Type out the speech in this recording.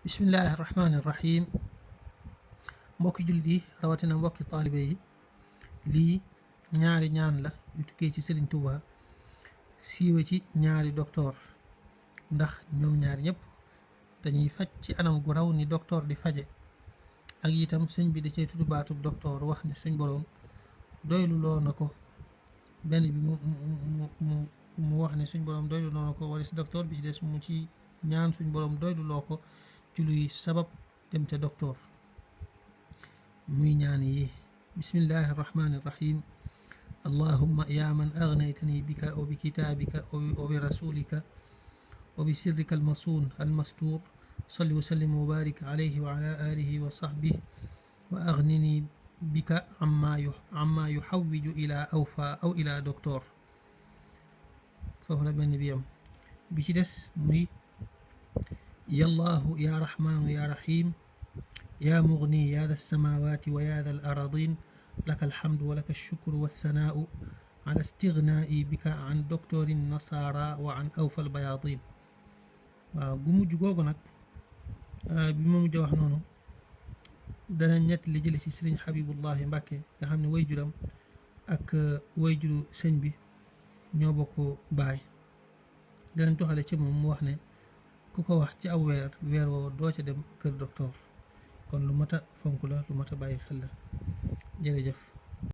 bismillahi rahmaani rahim mbokki jullit yi rawatina mbokki taalibe yi lii ñaari ñaan la yu tukkee ci Sëriñ Tuuba siiwe ci ñaari docteur ndax ñoom ñaari ñëpp dañuy faj ci anam gu raw ni docteur di faje ak itam sëñ bi da cee tudd baatub docteur wax ne suñ boroom doylu loo na ko benn bi mu wax ne suñ boroom doylu loo na ko wala si docteur bi ci des mu ci ñaan suñ boroom doylu loo ko ci luy sabab dem ca docteur muy ñaan yi bismillahi irrahmani irrahim allahumma ya man aghnaytani bika wa bi kitabika wa bi rasulika wa bi sirrika almasuun almastur salli wa sallim wa barik alayhi wa ala alihi wa sahbihi wa aghnini bika amma yuhawwiju ila awfa aw ila docteur foofu la benn bi am bi ci des muy yallaahu ya rahmaanu ya rahim ya mugni ya da samawati wa ya da al aradin laka alhamdu wa laka alshukru walthanaau ala istignaai bika an docteurin nasara wa an awfa albayadin waaw gu mujj googu nag bi ma mujj wax noonu dana ñett li jële ci sëriñ Habibullahi Mbàkke nga xam ne way juram ak way juru sëñ bi ñoo bokk baay danañ toxale ci moom mu wax ne ku ko wax ci aw weer woowu doo ca dem kër docteur kon lu mat a fonk la lu mat a bàyyi xel la jërëjëf